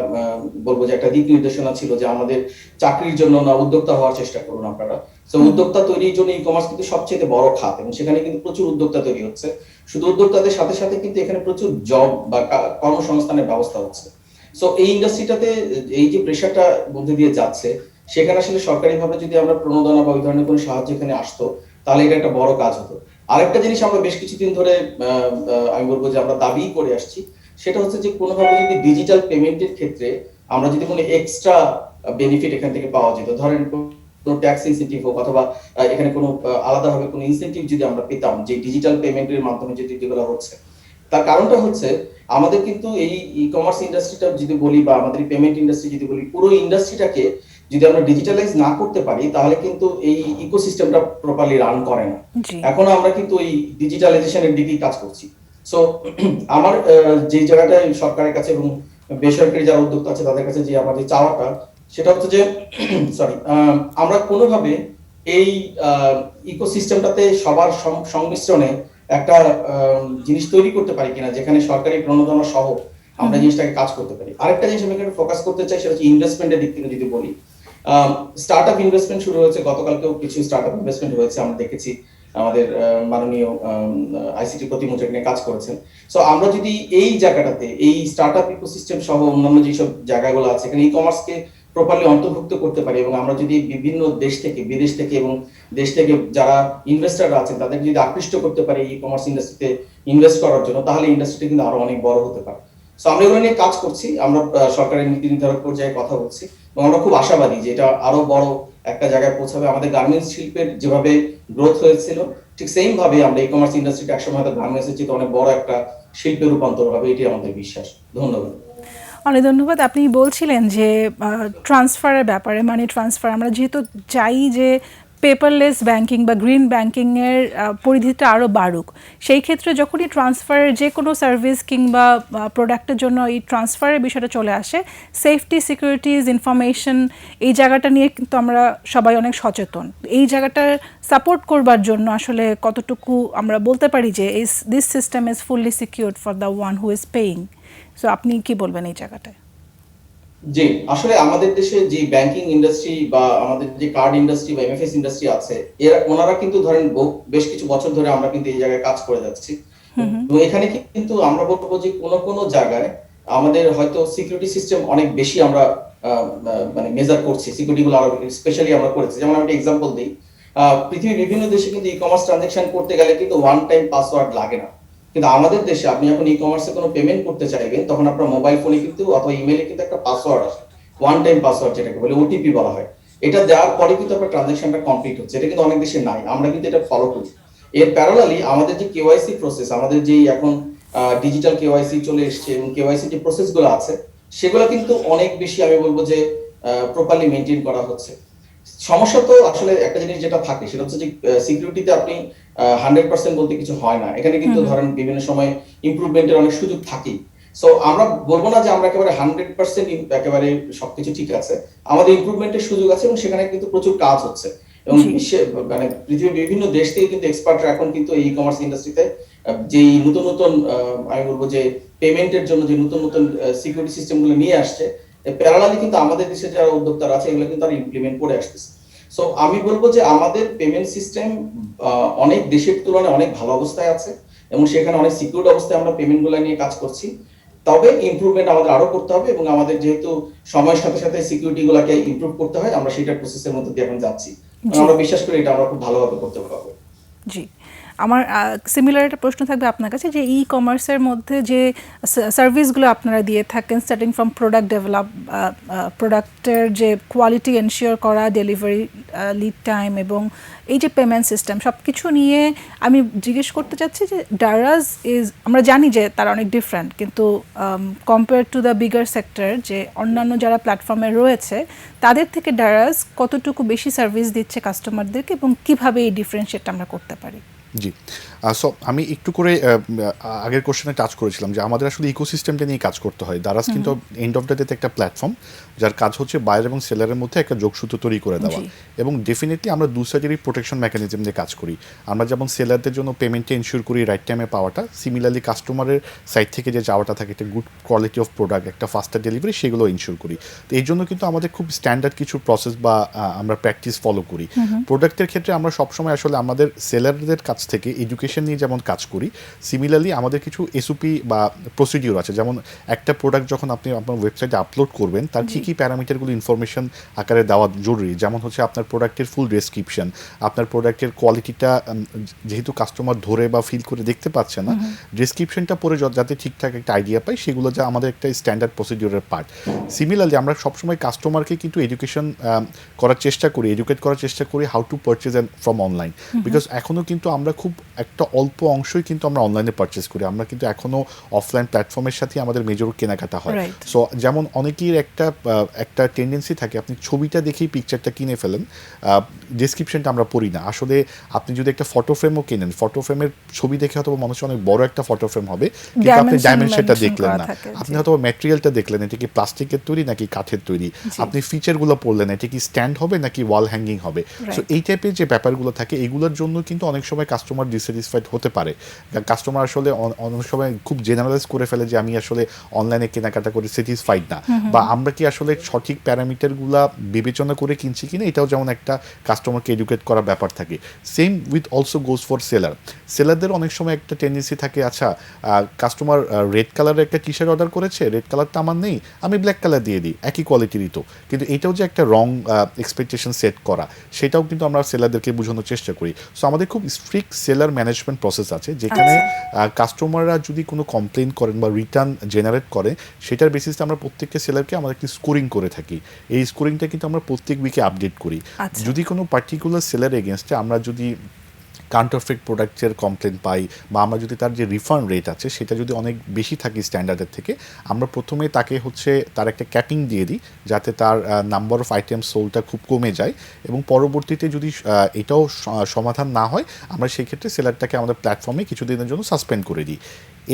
বলবো যে একটা দিক নির্দেশনা ছিল যে আমাদের চাকরির জন্য না, উদ্যোক্তা হওয়ার চেষ্টা করুন আপনারা। তো হুম উদ্যোক্তা তৈরির জন্য ই কমার্স কিন্তু সবচেয়ে বড় খাত এবং সেখানে কিন্তু প্রচুর উদ্যোক্তা তৈরি হচ্ছে। শুধু উদ্যোক্তাদের সাথে সাথে কিন্তু এখানে প্রচুর জব বা কর্মসংস্থানের ব্যবস্থা হচ্ছে। সো এই ইন্ডাস্ট্রিটাতে এই যে প্রেশারটা মধ্যে দিয়ে যাচ্ছে, সেখানে আসলে সরকারিভাবে যদি আমরা প্রণোদনা বা ওই ধরনের কোনো সাহায্য এখানে আসতো তাহলে এটা একটা বড় কাজ হতো। আরেকটা জিনিস আমরা বেশ কিছুদিন ধরে আমি বলবো যে আমরা দাবি করে আসছি, সেটা হচ্ছে যে কোনোভাবে যদি ডিজিটাল পেমেন্টের ক্ষেত্রে আমরা যদি কোনো এক্সট্রা বেনিফিট এখান থেকে পাওয়া যেত, ধরেন কোনো ট্যাক্স ইনসেন্টিভ হোক অথবা এখানে কোনো আলাদাভাবে কোনো ইনসেন্টিভ যদি আমরা পেতাম যে ডিজিটাল পেমেন্টের মাধ্যমে যেগুলো হচ্ছে। তার কারণটা হচ্ছে আমাদের কিন্তু এই ই কমার্স ইন্ডাস্ট্রিটা যদি বলি বা আমাদের পেমেন্ট ইন্ডাস্ট্রি যদি বলি, পুরো ইন্ডাস্ট্রিটাকে যদি আমরা ডিজিটালাইজ না করতে পারি তাহলে কিন্তু এই ইকোসিস্টেমটা প্রপারলি রান করে না। জি এখন আমরা কিন্তু এই ডিজিটালাইজেশনের দিকেই কাজ করছি। সো আমার যে জায়গাটায় সরকারের কাছে এবং বেসরকারি যারা উদ্যোক্তা আছে তাদের কাছে যে আমাদের চাওয়াটা সেটা হচ্ছে যে সরি, আমরা কোনোভাবে এই ইকোসিস্টেমটাতে সবার সংমিশ্রণে একটা জিনিস তৈরি করতে পারি কিনা যেখানে সরকারি প্রণোদনা সহ আমরা হুম জিনিসটাকে কাজ করতে পারি। আরেকটা জিনিস আমি এখানে ফোকাস করতে চাই সেটা হচ্ছে ইনভেস্টমেন্টের দিক থেকে যদি বলি, স্টার্টআপ ইনভেস্টমেন্ট শুরু হয়েছে, গতকালকেও কিছু স্টার্টআপ ইনভেস্টমেন্ট হয়েছে আমরা দেখেছি। আমাদের মাননীয় আইসিটি প্রতিমন্ত্রী নিয়ে কাজ করেছেন। সো আমরা যদি এই জায়গাটাতে এই স্টার্টআপ ইকোসিস্টেম সহ অন্যান্য যেসব জায়গাগুলো আছে এখানে ই কমার্সকে প্রপারলি অন্তর্ভুক্ত করতে পারি এবং আমরা যদি বিভিন্ন দেশ থেকে বিদেশ থেকে এবং দেশ থেকে যারা ইনভেস্টাররা আছেন তাদের যদি আকৃষ্ট করতে পারি ই কমার্স ইন্ডাস্ট্রিতে ইনভেস্ট করার জন্য, তাহলে ইন্ডাস্ট্রিটা কিন্তু আরো অনেক বড় হতে পারে। সো আমরা এগুলো নিয়ে কাজ করছি, আমরা সরকারের নীতি নির্ধারক পর্যায়ে কথা বলছি এবং আমরা খুব আশাবাদী যে এটা আরো বড় একটা জায়গায় পৌঁছাবে। আমাদের গার্মেন্টস শিল্পের যেভাবে গ্রোথ হয়েছিল ঠিক সেম ভাবে আমরা ই কমার্স ইন্ডাস্ট্রিটা একসময় হয়তো গার্মেন্টসের চেয়ে অনেক বড় একটা শিল্পে রূপান্তর হবে, এটি আমাদের বিশ্বাস। ধন্যবাদ। অনেক ধন্যবাদ। আপনি বলছিলেন যে ট্রান্সফারের ব্যাপারে, মানি ট্রান্সফার আমরা যেহেতু চাই যে পেপারলেস ব্যাংকিং বা গ্রিন ব্যাংকিংয়ের পরিধিটা আরও বাড়ুক, সেই ক্ষেত্রে যখনই ট্রান্সফারের যে কোনো সার্ভিস কিংবা প্রোডাক্টের জন্য এই ট্রান্সফারের বিষয়টা চলে আসে, সেফটি, সিকিউরিটিজ, ইনফরমেশন, এই জায়গাটা নিয়ে কিন্তু আমরা সবাই অনেক সচেতন। এই জায়গাটা সাপোর্ট করবার জন্য আসলে কতটুকু আমরা বলতে পারি যে this system is fully secured for the one who is paying. So আপনি কি বলবেন এই জায়গাটায়? জি, আসলে আমাদের দেশে যে ব্যাংকিং ইন্ডাস্ট্রি বা আমাদের যে কার্ড ইন্ডাস্ট্রি বা এমএফএস ইন্ডাস্ট্রি আছে, ওনারা কিন্তু ধরেন বেশ কিছু বছর ধরে আমরা কিন্তু এই জায়গায় কাজ করে যাচ্ছি। তো এখানে কিন্তু আমরা বলবো যে কোনো জায়গায় আমাদের হয়তো সিকিউরিটি সিস্টেম অনেক বেশি আমরা মানে মেজার করছি, সিকিউরিটি গুলো আরো স্পেশালি আমরা করেছি। যেমন আমি একটা এক্সাম্পল দিই, পৃথিবীর বিভিন্ন দেশে কিন্তু ই কমার্স ট্রানজাকশন করতে গেলে কিন্তু ওয়ান টাইম পাসওয়ার্ড লাগে না, কিন্তু আমাদের দেশে আপনি যখন ই কমার্সে কোনো পেমেন্ট করতে চাইবেন তখন আপনার মোবাইল ফোনে কিন্তু অথবা ইমেইলে কিন্তু একটা পাসওয়ার্ড আসে, ওয়ান টাইম পাসওয়ার্ড যেটাকে বলে ওটিপি বলা হয়। এটা দেওয়ার পরে কিন্তু আপনার ট্রানজাকশনটা কমপ্লিট হচ্ছে। এটা কিন্তু অনেক দেশে নাই, আমরা কিন্তু এটা ফলো করি। এর প্যারালালি আমাদের যে কেওয়াইসি প্রসেস, আমাদের যেই এখন ডিজিটাল কেওয়াইসি চলে এসেছে এবং কেওয়াইসি যে প্রসেসগুলো আছে সেগুলো কিন্তু অনেক বেশি আমি বলবো যে প্রপারলি মেনটেন করা হচ্ছে। সমস্যা তো আসলে একটা জিনিস যেটা থাকে সেটা হচ্ছে যে সিকিউরিটিতে আপনি 100% বলতে কিছু হয় না, এখানে কিন্তু ধরেন বিভিন্ন সময় ইমপ্রুভমেন্টের অনেক সুযোগ থাকেই। সো আমরা বলবো না যে আমরা একেবারে 100% একেবারে সবকিছু ঠিক আছে, আমাদের ইমপ্রুভমেন্টের সুযোগ আছে এবং সেখানে কিন্তু প্রচুর কাজ হচ্ছে এবং বিশ্বে মানে পৃথিবীর বিভিন্ন দেশ থেকে কিন্তু এক্সপার্টরা এখন কিন্তু এই কমার্স ইন্ডাস্ট্রিতে যেই নতুন নতুন আমি বলবো যে পেমেন্টের জন্য যে নতুন নতুন সিকিউরিটি সিস্টেমগুলো নিয়ে আসছে প্যারালালি কিন্তু আমাদের দেশে যারা উদ্যোক্তারা আছে এগুলো কিন্তু তারা ইমপ্লিমেন্ট করে আসতেছে। সো আমি বলবো যে আমাদের পেমেন্ট সিস্টেম অনেক দেশের তুলনায় অনেক ভালো অবস্থায় আছে এবং সেখানে অনেক সিকিউর অবস্থায় আমরা পেমেন্ট গুলা নিয়ে কাজ করছি। তবে ইমপ্রুভমেন্ট আমাদের আরো করতে হবে এবং আমাদের যেহেতু সময়ের সাথে সাথে সিকিউরিটি গুলাকে ইমপ্রুভ করতে হয়, আমরা সেটার প্রসেসের মধ্যে দিয়ে এখন যাচ্ছি। আমরা বিশ্বাস করি এটা আমরা খুব ভালোভাবে করতে পারবো। জি, আমার সিমিলার একটা প্রশ্ন থাকবে আপনার কাছে, যে ই কমার্সের মধ্যে যে সার্ভিসগুলো আপনারা দিয়ে থাকেন, স্টার্টিং ফ্রম প্রোডাক্ট ডেভেলপ, প্রোডাক্টের যে কোয়ালিটি এনশিওর করা, ডেলিভারি লিড টাইম এবং এই যে পেমেন্ট সিস্টেম সব কিছু নিয়ে আমি জিজ্ঞেস করতে চাচ্ছি যে ডারাজ আমরা জানি যে তারা অনেক ডিফারেন্ট, কিন্তু compare to the bigger sector, যে অন্যান্য যারা প্ল্যাটফর্মে রয়েছে তাদের থেকে ডারাজ কতটুকু বেশি সার্ভিস দিচ্ছে কাস্টমারদেরকে এবং কিভাবে এই ডিফারেন্সিয়েটটা আমরা করতে পারি? জি, সো আমি একটু করে আগের কোশ্চেনে টাচ করেছিলাম যে আমাদের আসলে ইকোসিস্টেমটা নিয়ে কাজ করতে হয়। দারাজ কিন্তু এন্ড অফ দ্য ডেতে একটা প্ল্যাটফর্ম যার কাজ হচ্ছে বায়ার এবং সেলারের মধ্যে একটা যোগসূত্র তৈরি করে দেওয়া, এবং ডেফিনেটলি আমরা দু সাইডেরই প্রোটেকশন মেকানিজম দিয়ে কাজ করি। আমরা যেমন সেলারদের জন্য পেমেন্টটা ইনশিওর করি রাইট টাইমে পাওয়াটা, সিমিলারলি কাস্টমারের সাইড থেকে যে চাওয়াটা থাকে একটা গুড কোয়ালিটি অফ প্রোডাক্ট, একটা ফাস্টার ডেলিভারি, সেগুলো ইনশিওর করি। তো এই জন্য কিন্তু আমাদের খুব স্ট্যান্ডার্ড কিছু প্রসেস বা আমরা প্র্যাকটিস ফলো করি। প্রোডাক্টের ক্ষেত্রে আমরা সবসময় আসলে আমাদের সেলারদের কাছ থেকে এডুকেশন নিয়ে যেমন কাজ করি, সিমিলারলি আমাদের কিছু এসওপি বা প্রসিডিওর আছে। যেমন একটা প্রোডাক্ট যখন আপনি আপনার ওয়েবসাইটে আপলোড করবেন তার কী কী প্যারামিটারগুলো ইনফরমেশন আকারে দেওয়া জরুরি, যেমন হচ্ছে আপনার প্রোডাক্টের ফুল ডেসক্রিপশন, আপনার প্রোডাক্টের কোয়ালিটিটা যেহেতু কাস্টমার ধরে বা ফিল করে দেখতে পাচ্ছে না, ডেসক্রিপশনটা পরে যাতে ঠিকঠাক একটা আইডিয়া পাই, সেগুলো যা আমাদের একটা স্ট্যান্ডার্ড প্রসিডিওরের পার্ট। সিমিলারলি আমরা সবসময় কাস্টমারকে কিন্তু এডুকেশন করার চেষ্টা করি, এডুকেট করার চেষ্টা করি how to purchase from online, because এখনও কিন্তু আমরা খুব একটা অল্প অংশই কিন্তু আমরা অনলাইনে পারচেস করি। আমরা কিন্তু এখনও অফলাইন প্ল্যাটফর্মের সাথে আমাদের মেজর কেনাকাটা হয়। সো যেমন অনেকের একটা টেন্ডেন্সি থাকে, আপনি ছবিটা দেখেই পিকচারটা কিনে ফেলেন, ডেসক্রিপশনটা আমরা পড়ি না। আসলে আপনি যদি একটা ফটো ফ্রেমও কেনেন, ফটো ফ্রেমের ছবি দেখে হয়তো মনে হচ্ছে অনেক বড় একটা ফটো ফ্রেম হবে, কিন্তু আপনি ডাইমেনশনটা দেখলেন না, আপনি হয়তো ম্যাটেরিয়ালটা দেখলেন, এটা কি প্লাস্টিকের তৈরি নাকি কাঠের তৈরি, আপনি ফিচারগুলো পড়লেন, এটা কি স্ট্যান্ড হবে নাকি ওয়াল হ্যাঙ্গিং হবে। সো এই টাইপের যে ব্যাপারগুলো থাকে, এগুলোর জন্য কিন্তু অনেক সময় কাস্টমার ডিসস্যাটিসফাইড হতে পারে। কাস্টমার আসলে অনেক সময় খুব জেনারেলাইজ করে ফেলে যে আমি আসলে অনলাইনে কেনাকাটা করে স্যাটিসফাইড না, বা আমরা কি আসলে সঠিক প্যারামিটারগুলো বিবেচনা করে কিনছি কিনা, এটাও যেমন একটা কাস্টমারকে এডুকেট করার ব্যাপার থাকে। Same with also goes for seller. সেলারদের অনেক সময় একটা টেন্ডেন্সি থাকে, আচ্ছা কাস্টমার রেড কালারের একটা টি শার্ট অর্ডার করেছে, রেড কালারটা আমার নেই, আমি ব্ল্যাক কালার দিয়ে দিই, একই কোয়ালিটিরই তো। কিন্তু এটাও যে একটা রং এক্সপেকটেশন সেট করা, সেটাও কিন্তু আমরা সেলারদেরকে বোঝানোর চেষ্টা করি। সো আমাদের খুব স্ট্রিক্ট সেলার ম্যানেজমেন্ট প্রসেস আছে, যেখানে কাস্টমাররা যদি কোনো কমপ্লেন করেন বা রিটার্ন জেনারেট করে, সেটার বেসিসে আমরা প্রত্যেকটা সেলারকে আমাদের একটি স্কোরিং করে থাকি। এই স্কোরিংটা কিন্তু আমরা প্রত্যেক উইকে আপডেট করি। যদি কোনো পার্টিকুলার সেলার এগেনস্টে আমরা যদি কাউন্টারফেট প্রোডাক্টের কমপ্লেন পাই, বা আমরা যদি তার যে রিফান্ড রেট আছে সেটা যদি অনেক বেশি থাকে স্ট্যান্ডার্ডের থেকে, আমরা প্রথমে তাকে হচ্ছে তার একটা ক্যাপিং দিয়ে দিই, যাতে তার নাম্বার অফ আইটেম সোলটা খুব কমে যায়, এবং পরবর্তীতে যদি এটাও সমাধান না হয়, আমরা সেই ক্ষেত্রে সেলারটাকে আমাদের প্ল্যাটফর্মে কিছুদিনের জন্য সাসপেন্ড করে দিই।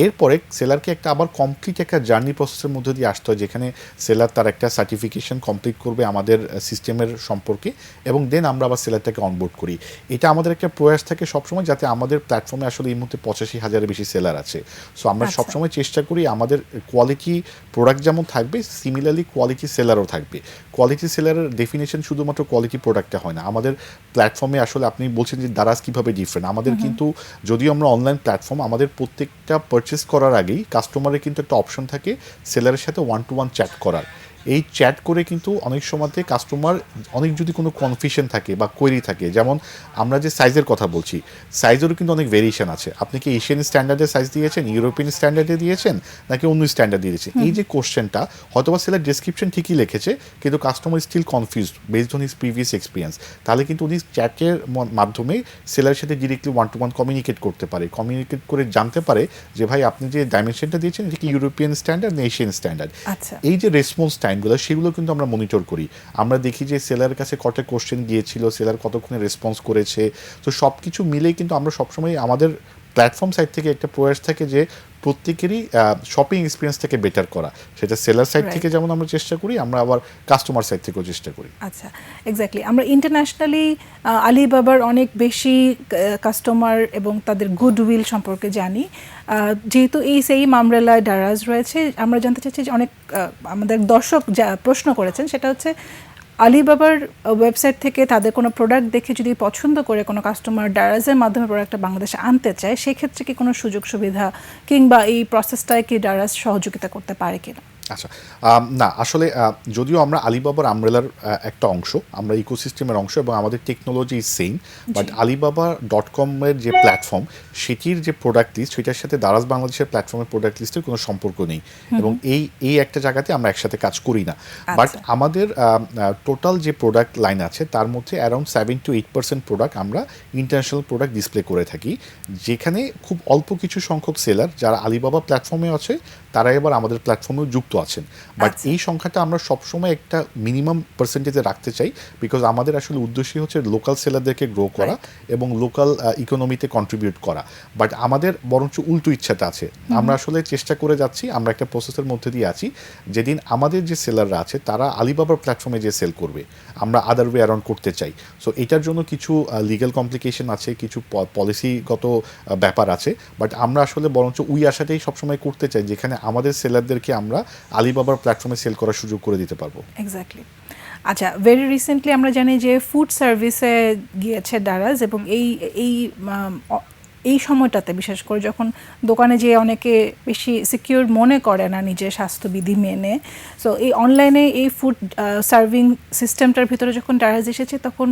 এরপরে সেলারকে একটা আবার কমপ্লিট একটা জার্নি প্রসেসের মধ্যে দিয়ে আসতে হয়, যেখানে সেলার তার একটা সার্টিফিকেশন কমপ্লিট করবে আমাদের সিস্টেমের সম্পর্কে, এবং দেন আমরা আবার সেলারটাকে অনবোর্ড করি। এটা আমাদের একটা প্রয়াস থাকে সবসময়, যাতে আমাদের প্ল্যাটফর্মে আসলে এই মুহূর্তে 85,000-এর বেশি সেলার আছে। সো আমরা সবসময় চেষ্টা করি আমাদের কোয়ালিটি প্রোডাক্ট যেমন থাকবে, সিমিলারলি কোয়ালিটি সেলারও থাকবে। কোয়ালিটি সেলারের ডেফিনেশন শুধুমাত্র কোয়ালিটি প্রোডাক্টে হয় না, আমাদের প্ল্যাটফর্মে আসলে আপনি বলছেন যে দারাজ কীভাবে ডিফারেন্ট, আমাদের কিন্তু যদিও আমরা অনলাইন প্ল্যাটফর্ম, আমাদের প্রত্যেকটা পারচেস করার আগেই কাস্টমারের কিন্তু একটা অপশন থাকে সেলারের সাথে 1-to-1 চ্যাট করার। এই চ্যাট করে কিন্তু অনেক সময়তে কাস্টমার অনেক যদি কোনো কনফিউশন থাকে বা কোয়েরি থাকে, যেমন আমরা যে সাইজের কথা বলছি, সাইজেরও কিন্তু অনেক ভেরিয়েশন আছে। আপনি কি এশিয়ান স্ট্যান্ডার্ডের সাইজ দিয়েছেন, ইউরোপিয়ান স্ট্যান্ডার্ডে দিয়েছেন, নাকি অন্য স্ট্যান্ডার্ড দিয়েছেন? এই যে কোশ্চেনটা হয়তোবা সেলার ডেসক্রিপশন ঠিকই লিখেছে, কিন্তু customer still confused based on his previous experience, তাহলে কিন্তু উনি চ্যাটের মাধ্যমে সেলারের সাথে ডিরেক্টলি 1-to-1 কমিউনিকেট করতে পারে, কমিউনিকেট করে জানতে পারে যে ভাই আপনি যে ডাইমেনশনটা দিয়েছেন এটা কি ইউরোপিয়ান স্ট্যান্ডার্ড না এশিয়ান স্ট্যান্ডার্ড। এই যে রেসপন্স টাইমগুলো, সেগুলো কিন্তু আমরা মনিটর করি। আমরা দেখি যে সেলারের কাছে কটা কোশ্চেন গিয়েছিল, সেলার কতক্ষণে রেসপন্স করেছে। তো সব কিছু মিলেই কিন্তু আমরা সবসময় আমাদের প্ল্যাটফর্ম সাইড থেকে একটা প্রয়াস থাকে যে প্রত্যেকেরই শপিং এক্সপিরিয়েন্সটাকে বেটার করা, সেটা সেলার সাইড Right. থেকে যেমন আমরা চেষ্টা করি, আমরা আবার কাস্টমার সাইড থেকেও চেষ্টা করি। আচ্ছা, এক্স্যাক্টলি। আমরা ইন্টারন্যাশনালি আলিবাবার অনেক বেশি কাস্টমার এবং তাদের গুডউইল সম্পর্কে জানি। যেহেতু এই সেম আমব্রেলায় ডারাজ রয়েছে, আমরা জানতে চাচ্ছি যে অনেক আমাদের দর্শক যা প্রশ্ন করেছেন সেটা হচ্ছে আলিবাবার ওয়েবসাইট থেকে তাদের কোনো প্রোডাক্ট দেখে যদি পছন্দ করে কোনো কাস্টমার ডারাজের মাধ্যমে প্রোডাক্টটা বাংলাদেশে আনতে চায়, সেক্ষেত্রে কি কোনো সুযোগ সুবিধা কিংবা এই প্রসেসটায় কি ডারাজ সহযোগিতা করতে পারে কিনা? আচ্ছা, না আসলে যদিও আমরা আলিবাবার আমব্রেলার একটা অংশ, আমরা ইকোসিস্টেমের অংশ এবং আমাদের টেকনোলজি সেম, বাট alibaba.com-এর যে প্ল্যাটফর্ম সেটির যে প্রোডাক্ট লিস্ট সেটার সাথে দারাজ বাংলাদেশের প্ল্যাটফর্মের প্রোডাক্ট লিস্টের কোনো সম্পর্ক নেই, এবং এই একটা জায়গাতে আমরা একসাথে কাজ করি না। বাট আমাদের টোটাল যে প্রোডাক্ট লাইন আছে তার মধ্যে অ্যারাউন্ড 7 to 8% প্রোডাক্ট আমরা ইন্টারন্যাশনাল প্রোডাক্ট ডিসপ্লে করে থাকি, যেখানে খুব অল্প কিছু সংখ্যক সেলার যারা আলিবাবা প্ল্যাটফর্মে আছে তারা এবার আমাদের প্ল্যাটফর্মেও যুক্ত আছেন। বাট এই সংখ্যাটা আমরা সবসময় একটা মিনিমাম পার্সেন্টেজে রাখতে চাই, বিকজ আমাদের আসলে উদ্দেশ্যই হচ্ছে লোকাল সেলারদেরকে গ্রো করা এবং লোকাল ইকোনমিতে কন্ট্রিবিউট করা। বাট আমাদের বরঞ্চ উল্টো ইচ্ছাটা আছে, আমরা আসলে চেষ্টা করে যাচ্ছি, আমরা একটা প্রসেসের মধ্যে দিয়ে আছি, যেদিন আমাদের যে সেলাররা আছে তারা আলিবাবার প্ল্যাটফর্মে যে সেল করবে আমরা আদার ওয়ে অ্যারাউন্ড করতে চাই। সো এটার জন্য কিছু লিগ্যাল কমপ্লিকেশন আছে, কিছু পলিসিগত ব্যাপার আছে, বাট আমরা আসলে বরঞ্চ ওই আশাটাই সবসময় করতে চাই যেখানে আমাদের সেলারদেরকে আমরা আলিবাবার প্ল্যাটফর্মে সেল করার সুযোগ করে দিতে পারবো। এক্স্যাক্টলি। আচ্ছা, ভেরি রিসেন্টলি আমরা জানি যে ফুড সার্ভিসে গিয়েছে ডারাজ, এবং এই সময়টাতে বিশেষ করে যখন দোকানে যেয়ে অনেকে বেশি সিকিউর মনে করে না নিজের স্বাস্থ্যবিধি মেনে, সো এই অনলাইনে এই ফুড সার্ভিং সিস্টেমটার ভিতরে যখন ডারাজ এসেছে তখন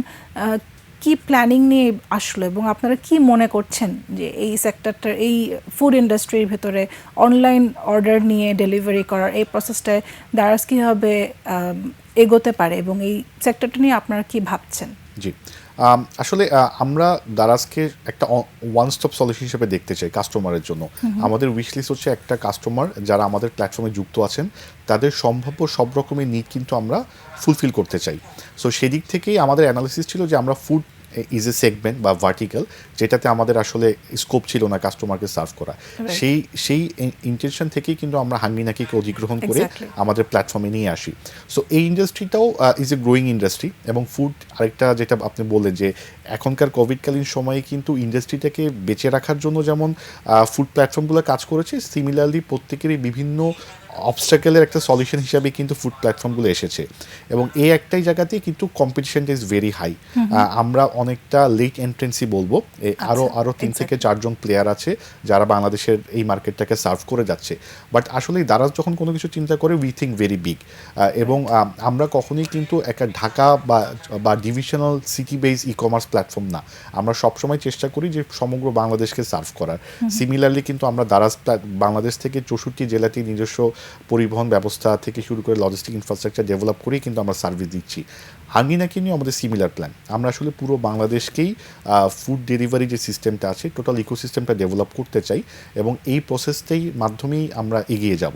কি প্ল্যানিং নিয়ে আসলো, এবং আপনারা কি মনে করছেন যে এই সেক্টরটার, এই ফুড ইন্ডাস্ট্রির ভেতরে অনলাইন অর্ডার নিয়ে ডেলিভারি করার এই প্রসেসটায় দারাজ কীভাবে এগোতে পারে, এবং এই সেক্টরটা নিয়ে আপনারা কি ভাবছেন? জি, আসলে আমরা দারাজকে একটা ওয়ান স্টপ সলিউশন হিসেবে দেখতে চাই কাস্টমারের জন্য। আমাদের উইশ লিস্ট হচ্ছে একটা কাস্টমার যারা আমাদের প্ল্যাটফর্মে যুক্ত আছেন তাদের সম্ভাব্য সব রকমের নিড কিন্তু আমরা ফুলফিল করতে চাই। সো সেদিক থেকেই আমাদের অ্যানালিসিস ছিল যে আমরা ফুড ইজ এ সেগমেন্ট বা ভার্টিক্যাল যেটাতে আমাদের আসলে স্কোপ ছিল না কাস্টমারকে সার্ভ করা, সেই ইন্টেনশন থেকেই কিন্তু আমরা হাঙ্গি নাকিকে অধিগ্রহণ করে আমাদের প্ল্যাটফর্মে নিয়ে আসি। সো এই ইন্ডাস্ট্রিটাও ইজ এ গ্রোয়িং ইন্ডাস্ট্রি, এবং ফুড আরেকটা যেটা আপনি বললেন যে এখনকার কোভিডকালীন সময়ে কিন্তু ইন্ডাস্ট্রিটাকে বেঁচে রাখার জন্য যেমন ফুড প্ল্যাটফর্মগুলো কাজ করেছে, সিমিলারলি প্রত্যেকেরই বিভিন্ন অবস্ট্যাকেলের একটা সলিউশন হিসাবে কিন্তু ফুড প্ল্যাটফর্মগুলো এসেছে, এবং এই একটাই জায়গাতেই কিন্তু কম্পিটিশনটা ইজ ভেরি হাই। আমরা অনেকটা লেট এন্ট্রেন্সি বলবো, আরও 3 থেকে 4 জন প্লেয়ার আছে যারা বাংলাদেশের এই মার্কেটটাকে সার্ভ করে যাচ্ছে। বাট আসলে দারাজ যখন কোনো কিছু চিন্তা করে উই থিঙ্ক ভেরি বিগ, এবং আমরা কখনোই কিন্তু একটা ঢাকা বা divisional city base e commerce platform না, আমরা সবসময় চেষ্টা করি যে সমগ্র বাংলাদেশকে সার্ভ করার। সিমিলারলি কিন্তু আমরা দারাজ বাংলাদেশ থেকে 64 জেলাতে নিজস্ব পরিবহন ব্যবস্থা থেকে শুরু করে লজিস্টিক ইনফ্রাস্ট্রাকচার ডেভেলপ করেই কিন্তু আমরা সার্ভিস দিচ্ছি। হাঙ্গি নাকি নিয়ে আমাদের সিমিলার প্ল্যান, আমরা আসলে পুরো বাংলাদেশকেই ফুড ডেলিভারি যে সিস্টেমটা আছে টোটাল ইকোসিস্টেমটা ডেভেলপ করতে চাই, এবং এই প্রসেসটাই মাধ্যমেই আমরা এগিয়ে যাব।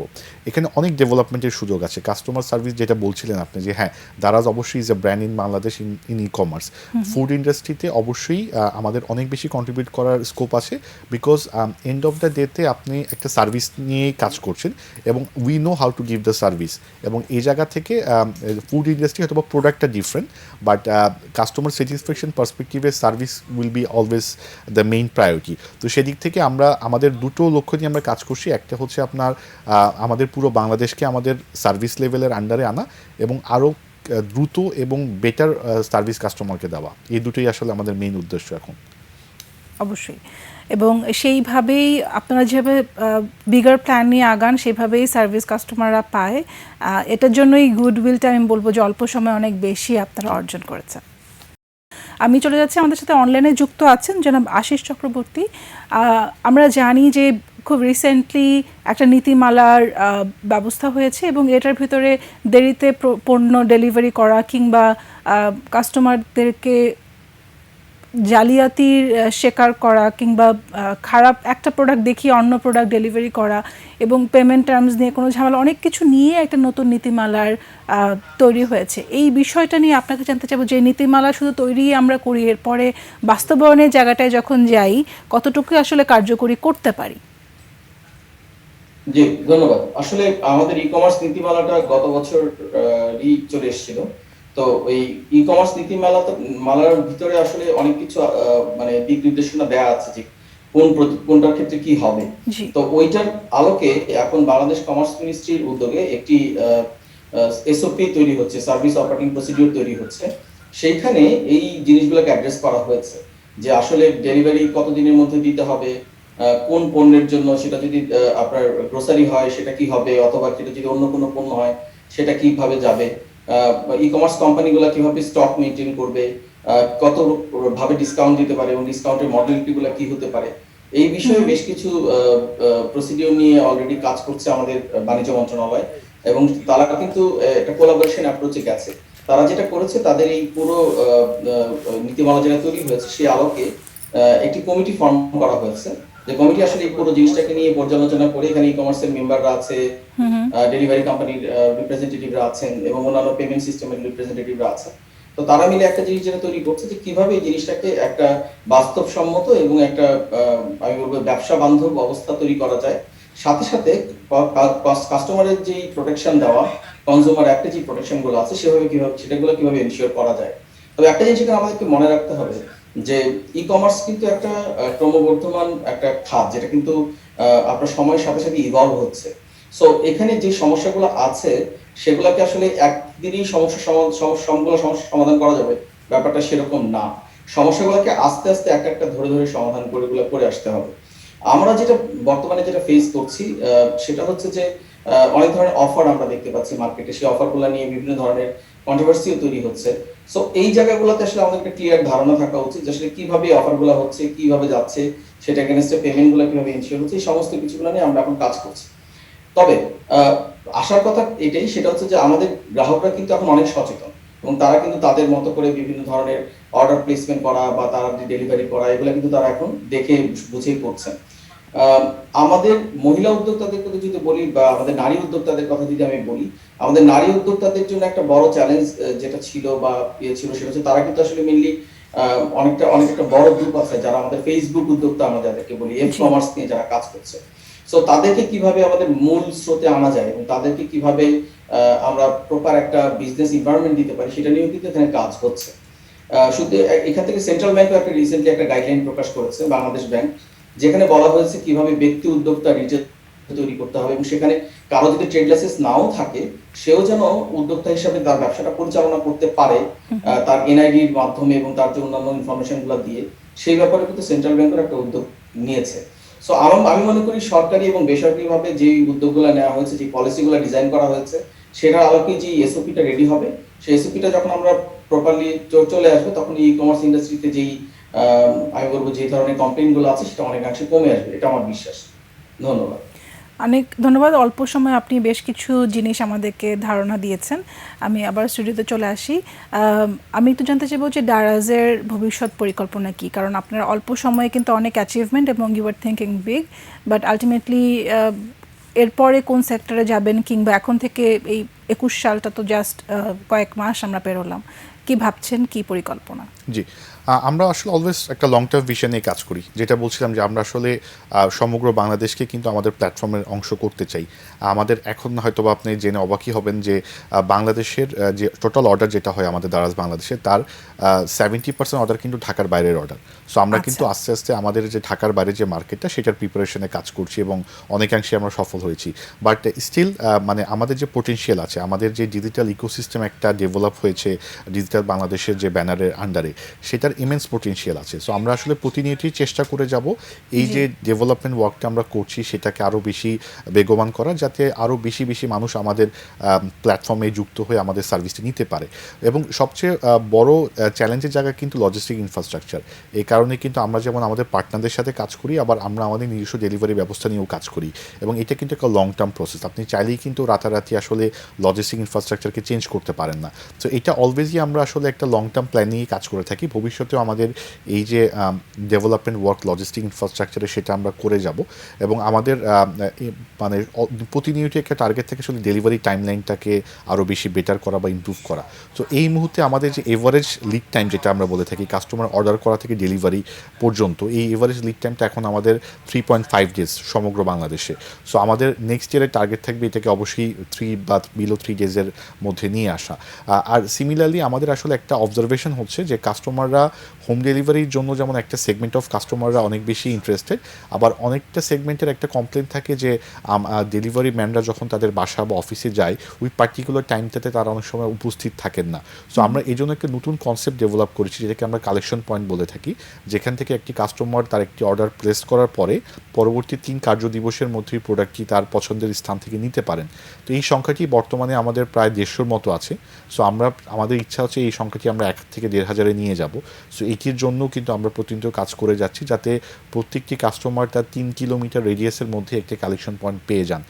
এখানে অনেক ডেভেলপমেন্টের সুযোগ আছে। কাস্টমার সার্ভিস যেটা বলছিলেন আপনি যে হ্যাঁ, দারাজ অবশ্যই is a brand in Bangladesh in e commerce, food ইন্ডাস্ট্রিতে অবশ্যই আমাদের অনেক বেশি কন্ট্রিবিউট করার স্কোপ আছে, বিকজ এন্ড অফ দ্য ডেতে আপনি একটা সার্ভিস নিয়েই কাজ করছেন, এবং we know how to give the service, এবং এই জায়গা থেকে ফুড ইন্ডাস্ট্রি হয়তো বা প্রোডাক্টটা ডিফারেন্ট, বাট কাস্টমার স্যাটিসফ্যাকশন পার্সপেক্টিভে service will be always the main priority. তো সেদিক থেকে আমরা আমাদের দুটো লক্ষ্য নিয়ে আমরা কাজ করছি। একটা হচ্ছে আপনার আমাদের পুরো বাংলাদেশকে আমাদের সার্ভিস লেভেলের আন্ডারে আনা, এবং আরও দ্রুত এবং বেটার সার্ভিস কাস্টমারকে দেওয়া, এই দুটোই আসলে আমাদের মেইন উদ্দেশ্য এখন। অবশ্যই, এবং সেইভাবেই আপনারা যেভাবে বিগার প্ল্যান নিয়ে আগান সেভাবেই সার্ভিস কাস্টমাররা পায়। এটার জন্যই গুডউইলটা আমি বলবো যে অল্প সময় অনেক বেশি আপনারা অর্জন করেছেন। আমি চলে যাচ্ছি, আমাদের সাথে অনলাইনে যুক্ত আছেন জনাব আশিস চক্রবর্তী। আমরা জানি যে খুব রিসেন্টলি একটা নীতিমালার ব্যবস্থা হয়েছে, এবং এটার ভিতরে দেরিতে পণ্য ডেলিভারি করা কিংবা কাস্টমারদেরকে জালিয়াতির শিকার করা কিংবা খারাপ একটা প্রোডাক্ট দেখিয়ে অন্য প্রোডাক্ট ডেলিভারি করা এবং পেমেন্ট টার্মস নিয়ে কোনো ঝামেলা, অনেক কিছু নিয়ে একটা নতুন নীতিমালার তৈরি হয়েছে। এই বিষয়টা নিয়ে আপনাকে জানতে চাইবো যে নীতিমালা শুধু তৈরি আমরা করি, এরপরে বাস্তবায়নের জায়গাটায় যখন যাই কতটুকু আসলে কার্যকরী করতে পারি? জি, ধন্যবাদ। আসলে আমাদের ই কমার্স নীতিমালাটা গত বছর চলে এসেছিল। তো ওই ই কমার্স মালার ভিতরে আসলে অনেক কিছু মানে দিক নির্দেশনা দেওয়া আছে যে কোনটার ক্ষেত্রে কি হবে। জি। তো ওইটার আলোকে এখন বাংলাদেশ কমার্স মিনিস্ট্রির উদ্যোগে একটি এসওপি তৈরি হচ্ছে, সার্ভিস অপারেটিং প্রসিডিউর তৈরি হচ্ছে। সেইখানে এই জিনিসগুলোকে অ্যাড্রেস করা হয়েছে যে আসলে ডেলিভারি কত দিনের মধ্যে দিতে হবে, কোন পণ্যের জন্য, সেটা যদি আপনার গ্রোসারি হয় সেটা কি হবে, অথবা সেটা যদি অন্য কোনো পণ্য হয় সেটা কিভাবে যাবে, ই কমার্স কোম্পানিগুলো কিভাবে স্টক মেইনটেইন করবে, কত ভাবে ডিসকাউন্ট দিতে পারে এবং ডিসকাউন্টের মডেলিটিগুলো কি হতে পারে, এই বিষয়ে বেশ কিছু প্রসিডিউর নিয়ে অলরেডি কাজ করছে আমাদের বাণিজ্য মন্ত্রণালয়। এবং তারা কিন্তু একটা কোলাবোরেশন অ্যাপ্রোচে গেছে। তারা যেটা করেছে, তাদের এই পুরো নীতিমালা যেটা তৈরি হয়েছে সেই আলোকে একটি কমিটি ফর্ম করা হয়েছে, যে কমিটি আসলে এই পুরো জিনিসটাকে নিয়ে পর্যালোচনা করে, এখানে ই কমার্সের মেম্বাররা আছে, ডেলিভারি কোম্পানির রিপ্রেজেন্টেটিভরা আছেন এবং অন্যান্য পেমেন্ট সিস্টেমের রিপ্রেজেন্টেটিভরা আছেন। তো তারা মিলে একটা জিনিস যেটা তৈরি করছে যে কিভাবে এই জিনিসটাকে একটা বাস্তবসম্মত এবং একটা আমি বলবো ব্যবসা বান্ধব অবস্থা তৈরি করা যায়। সাথে সাথে কাস্টমারের যে প্রোটেকশন দেওয়া, কনজিউমার একটা যে প্রোটেকশন গুলো আছে সেটাগুলো কিভাবে এনশিওর করা যায়। তবে একটা জিনিস এখানে আমাদেরকে মনে রাখতে হবে যে ই কমার্স কিন্তু একটা ক্রমবর্ধমান একটা খাত, যেটা কিন্তু আপনার সময়ের সাথে সাথে ইভলভ হচ্ছে। সো এখানে যে সমস্যাগুলো আছে সেগুলোকে আসলে একদিনই সমস্যা সমাধান করা যাবে ব্যাপারটা সেরকম না। সমস্যাগুলোকে আস্তে আস্তে একটা ধরে ধরে সমাধান করে আসতে হবে। আমরা যেটা বর্তমানে ফেস করছি সেটা হচ্ছে যে অনেক ধরনের অফার আমরা দেখতে পাচ্ছি মার্কেটে, সেই অফারগুলো নিয়ে বিভিন্ন ধরনের কন্ট্রোভার্সিও তৈরি হচ্ছে। সো এই জায়গাগুলোতে আসলে আমাদের একটা ক্লিয়ার ধারণা থাকা উচিত যে আসলে কিভাবে অফারগুলো হচ্ছে, কিভাবে যাচ্ছে, সেটা এগেইনস্টে পেমেন্টগুলো কিভাবে ইনশিওর হচ্ছে, এই সমস্ত কিছুগুলো নিয়ে আমরা এখন কাজ করছি। তবে আসার কথা এটাই, সেটা হচ্ছে যে আমাদের গ্রাহকরা কিন্তু এখন অনেক সচেতন এবং তারা কিন্তু তাদের মতো করে বিভিন্ন ধরনের অর্ডার প্লেসমেন্ট করা বা তারা ডেলিভারি করা, এগুলো কিন্তু তারা এখন দেখে বুঝেই করছেন। আমাদের মহিলা উদ্যোক্তাদের কথা যদি বলি বা আমাদের নারী উদ্যোক্তাদের কথা যদি আমি বলি, আমাদের নারী উদ্যোক্তাদের জন্য একটা বড় চ্যালেঞ্জ যেটা ছিল বা ছিল, সেটা হচ্ছে তারা কিন্তু আসলে মেইনলি অনেক একটা বড় গ্রুপ আছে যারা আমাদের ফেসবুক উদ্যোক্তা আমরা যাদেরকে বলি, এফ কমার্স নিয়ে যারা কাজ করছে। সো তাদেরকে কিভাবে আমাদের মূল স্রোতে আনা যায় এবং তাদেরকে কিভাবে আমরা প্রপার একটা বিজনেস এনভায়রনমেন্ট দিতে পারি, সেটা নিয়েও কিন্তু এখানে কাজ হচ্ছে। শুধু এখান থেকে সেন্ট্রাল ব্যাংকও একটা রিসেন্টলি একটা গাইডলাইন প্রকাশ করেছে, বাংলাদেশ ব্যাংক, যেখানে বলা হয়েছে কিভাবে ব্যক্তি উদ্যোক্তা রিটেল তৈরি করতে হবে এবং সেখানে কারো যদি ট্রেড লাইসেন্স নাও থাকে সেও যেন উদ্যোক্তা হিসেবে তার ব্যবসাটা পরিচালনা করতে পারে তার এনআইডির মাধ্যমে এবং তার যে অন্যান্য ইনফরমেশন গুলো দিয়ে। সেই ব্যাপারে কিন্তু সেন্ট্রাল ব্যাংকের একটা উদ্যোগ নিয়েছে। সো আমি মনে করি সরকারি এবং বেসরকারি ভাবে যে উদ্যোগগুলো নেওয়া হয়েছে, যে পলিসিগুলো ডিজাইন করা হয়েছে, সেটার আলোকে যে এসওপিটা রেডি হবে, সেই এসওপিটা যখন আমরা প্রপারলি চলে আসবে, তখন ই কমার্স ইন্ডাস্ট্রিতে যেই আমি বলবো যে ধরনের কমপ্লেইন গুলো আছে সেটা অনেকাংশে কমে আসবে, এটা আমার বিশ্বাস। ধন্যবাদ। অনেক ধন্যবাদ। অল্প সময় আপনি বেশ কিছু জিনিস আমাদেরকে ধারণা দিয়েছেন। আমি আবার স্টুডিওতে চলে আসি। আমি একটু জানতে চাইবো যে দারাজের ভবিষ্যৎ পরিকল্পনা কি, কারণ আপনার অল্প সময়ে কিন্তু অনেক অ্যাচিভমেন্ট এবং you are thinking big, but ultimately এরপরে কোন সেক্টরে যাবেন, কিংবা এখন থেকে এই 21 সালটা তো জাস্ট কয়েক মাস আমরা পেরোলাম, কি ভাবছেন, কি পরিকল্পনা? জি, আমরা আসলে অলওয়েজ একটা লং টার্ম ভিশন নিয়ে কাজ করি, যেটা বলছিলাম যে আমরা আসলে সমগ্র বাংলাদেশকে কিন্তু আমাদের প্ল্যাটফর্মের অংশ করতে চাই। আমাদের এখন হয়তো বা আপনি জেনে অবাকই হবেন যে বাংলাদেশের যে টোটাল অর্ডার যেটা হয় আমাদের দারাজ বাংলাদেশে, তার 70% অর্ডার কিন্তু ঢাকার বাইরের অর্ডার। সো আমরা কিন্তু আস্তে আস্তে আমাদের যে ঢাকার বাইরে যে মার্কেটটা, সেটার প্রিপারেশনে কাজ করছি এবং অনেকাংশে আমরা সফল হয়েছি। বাট স্টিল মানে আমাদের যে পোটেনশিয়াল আছে, আমাদের যে ডিজিটাল ইকোসিস্টেম একটা ডেভেলপ হয়েছে ডিজিটাল বাংলাদেশের যে ব্যানারের আন্ডারে, সেটার ইমেন্স পোটেনশিয়াল আছে। সো আমরা আসলে প্রতিনিয়তই চেষ্টা করে যাব এই যে ডেভেলপমেন্ট ওয়ার্কটা আমরা করছি সেটাকে আরও বেশি বেগবান করা, যাতে আরও বেশি বেশি মানুষ আমাদের প্ল্যাটফর্মে যুক্ত হয়ে আমাদের সার্ভিসটি নিতে পারে। এবং সবচেয়ে বড় চ্যালেঞ্জের জায়গা কিন্তু লজিস্টিক ইনফ্রাস্ট্রাকচার। এই কারণে কিন্তু আমরা যেমন আমাদের পার্টনারদের সাথে কাজ করি, আবার আমরা আমাদের নিজস্ব ডেলিভারি ব্যবস্থা নিয়েও কাজ করি, এবং এটা কিন্তু একটা লং টার্ম প্রসেস। আপনি চাইলেই কিন্তু রাতারাতি আসলে লজিস্টিক ইনফ্রাস্ট্রাকচারকে চেঞ্জ করতে পারেন না। তো এটা অলওয়েজই আমরা আসলে একটা লং টার্ম প্ল্যান নিয়ে কাজ করে থাকি। ভবিষ্যতেও আমাদের এই যে ডেভেলপমেন্ট ওয়ার্ক লজিস্টিক ইনফ্রাস্ট্রাকচারে সেটা আমরা করে যাব, এবং আমাদের মানে প্রতিনিয়ত একটা টার্গেট থেকে আসলে ডেলিভারি টাইমলাইনটাকে আরও বেশি বেটার করা বা ইমপ্রুভ করা। তো এই মুহূর্তে আমাদের যে এভারেজ লিড টাইম যেটা আমরা বলে থাকি, কাস্টমার অর্ডার করা থেকে ডেলিভারি পর্যন্ত, এই এভারেজ লিড টাইমটা এখন আমাদের 3.5 ডেজ সমগ্র বাংলাদেশে। সো আমাদের নেক্সট ইয়ারের টার্গেট থাকবে এটাকে অবশ্যই 3 বা বিলো 3 ডেজের মধ্যে নিয়ে আসা। আর সিমিলারলি আমাদের আসলে একটা অবজারভেশন হচ্ছে যে কাস্টমাররা হোম ডেলিভারির জন্য যেমন একটা সেগমেন্ট অফ কাস্টমাররা অনেক বেশি ইন্টারেস্টেড, আবার অনেকটা সেগমেন্টের একটা কমপ্লেন থাকে যে ডেলিভারি ম্যানরা যখন তাদের বাসা বা অফিসে যায় ওই পার্টিকুলার টাইমটাতে তারা অনেক সময় উপস্থিত থাকেন না। সো আমরা এই জন্য একটা নতুন কনসেপ্ট ডেভেলপ করেছি যেটাকে আমরা কালেকশন পয়েন্ট বলে থাকি, যেখান থেকে একটি কাস্টমার তার একটি অর্ডার প্লেস করার পরে পরবর্তী 3 কার্য দিবসের মধ্যেই প্রোডাক্টটি তার পছন্দের স্থান থেকে নিতে পারেন। তো এই সংখ্যাটি বর্তমানে আমাদের প্রায় 150 মতো আছে। সো আমাদের ইচ্ছা হচ্ছে এই সংখ্যাটি আমরা 1 থেকে 1,500 নিয়ে যাব। সো এটির জন্য কিন্তু আমরা প্রতিনিয়ত কাজ করে যাচ্ছি যাতে প্রত্যেকটি কাস্টমার তার 3 কিলোমিটার রেডিয়াসের মধ্যে একটি কালেকশন পয়েন্ট পেয়ে যান।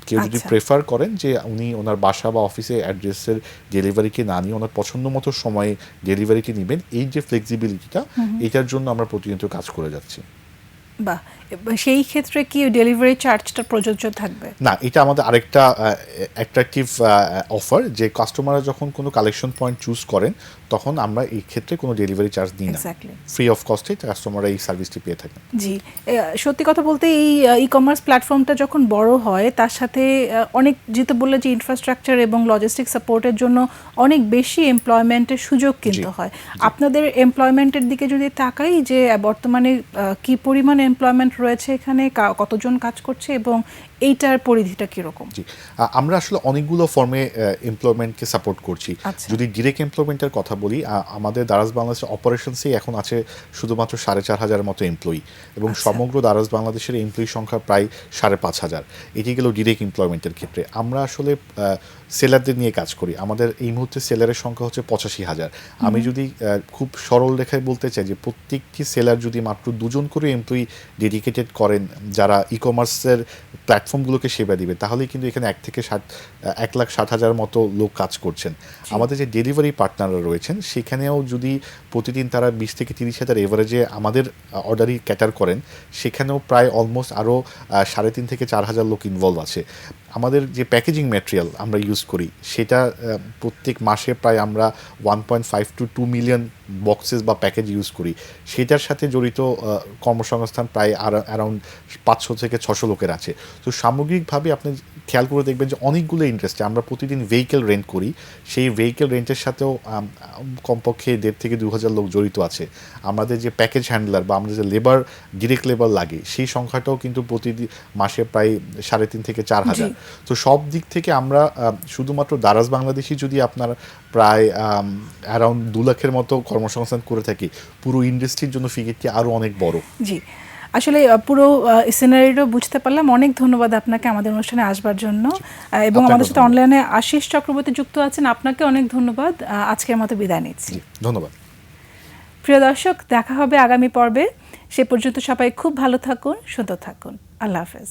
কেউ যদি প্রেফার করেন যে উনি ওনার বাসা বা অফিসে অ্যাড্রেসের ডেলিভারিকে না নিয়ে ওনার পছন্দ মতো সময়ে ডেলিভারিটি নেবেন, এই যে ফ্লেক্সিবিলিটিটা, এটার জন্য আমরা প্রতিনিয়ত কাজ করে যাচ্ছি। বাহ, সেই ক্ষেত্রে কি ডেলিভারি চার্জটা প্রযোজ্য থাকবে? না, এটা আমাদের আরেকটা অ্যাট্রাকটিভ অফার, যে কাস্টমাররা যখন কোনো কালেকশন পয়েন্ট চুজ করেন তখন আমরা এই ক্ষেত্রে কোনো ডেলিভারি চার্জ দিই না, ফ্রি অফ কস্টে কাস্টমাররা এই সার্ভিসটি পেয়ে থাকেন। জি, সত্যি কথা বলতে এই ই কমার্স প্ল্যাটফর্মটা যখন বড় হয় তার সাথে অনেক, যেহেতু বললে যে ইনফ্রাস্ট্রাকচার এবং লজিস্টিক সাপোর্টের জন্য অনেক বেশি এমপ্লয়মেন্টের সুযোগ কিন্তু হয়। আপনাদের এমপ্লয়মেন্টের দিকে যদি তাকাই, যে বর্তমানে কি পরিমাণ এমপ্লয়মেন্ট রয়েছে এখানে, কতজন কাজ করছে এবং এইটার পরিধিটা কীরকম? জি, আমরা আসলে অনেকগুলো ফর্মে এমপ্লয়মেন্টকে সাপোর্ট করছি। যদি ডিরেক্ট এমপ্লয়মেন্টের কথা বলি, আমাদের দারাজ বাংলাদেশের অপারেশনসেই এখন আছে শুধুমাত্র 4,500 মতো এমপ্লয়ি, এবং সমগ্র দারাজ বাংলাদেশের এমপ্লয়ি সংখ্যা প্রায় 5,500। এটি গেল ডিরেক্ট এমপ্লয়মেন্টের ক্ষেত্রে। আমরা আসলে সেলারদের নিয়ে কাজ করি। আমাদের এই মুহূর্তে সেলারের সংখ্যা হচ্ছে 85,000। আমি যদি খুব সরল রেখায় বলতে চাই যে প্রত্যেকটি সেলার যদি মাত্র 2 জন করে এমপ্লয়ি ডেডিকেটেড করেন যারা ই কমার্সের প্ল্যাটফর্মগুলোকে সেবা দিবে, তাহলেই কিন্তু এখানে 1,60,000 মতো লোক কাজ করছেন। আমাদের যে ডেলিভারি পার্টনাররা রয়েছেন সেখানেও যদি প্রতিদিন তারা 20 থেকে 30,000 এভারেজে আমাদের অর্ডারই ক্যাটার করেন, সেখানেও প্রায় অলমোস্ট আরও 3,500 থেকে 4,000 লোক ইনভলভ আছে। আমাদের যে প্যাকেজিং ম্যাটেরিয়াল আমরা ইউজ করি সেটা প্রত্যেক মাসে প্রায় আমরা 1.5 to 2 মিলিয়ন বক্সেস বা প্যাকেজ ইউজ করি। সেটার সাথে জড়িত কর্মসংস্থান প্রায় অ্যারাউন্ড 500 থেকে 600 লোকের আছে। তো সামগ্রিকভাবে আপনি খেয়াল করে দেখবেন যে অনেকগুলো ইন্ডাস্ট্রি, আমরা প্রতিদিন ভেহিকেল রেন্ট করি, সেই ভেহিকেল রেন্টের সাথেও কমপক্ষে 1,500 থেকে 2,000 লোক জড়িত আছে। আমাদের যে প্যাকেজ হ্যান্ডলার বা আমাদের যে লেবার, ডিরেক্ট লেবার লাগে, সেই সংখ্যাটাও কিন্তু প্রতিদিন মাসে প্রায় 3,500 থেকে 4,000। তো সব দিক থেকে আমরা শুধুমাত্র দারাজ বাংলাদেশি যদি আপনার প্রায় অ্যারাউন্ড 2 লাখের মতো কর্মসংস্থান করে থাকি, পুরো ইন্ডাস্ট্রির জন্য ফিগারটি আরও অনেক বড়। জি, আসলে পুরো সিনারিও বুঝতে পারলাম। অনেক ধন্যবাদ আপনাকে আমাদের অনুষ্ঠানে আসবার জন্য, এবং আমাদের সাথে অনলাইনে আশিস চক্রবর্তী যুক্ত আছেন, আপনাকে অনেক ধন্যবাদ। আজকের মতো বিদায় নিচ্ছি। ধন্যবাদ। প্রিয় দর্শক, দেখা হবে আগামী পর্বে। সে পর্যন্ত সবাই খুব ভালো থাকুন, সুন্দর থাকুন। আল্লাহ হাফেজ।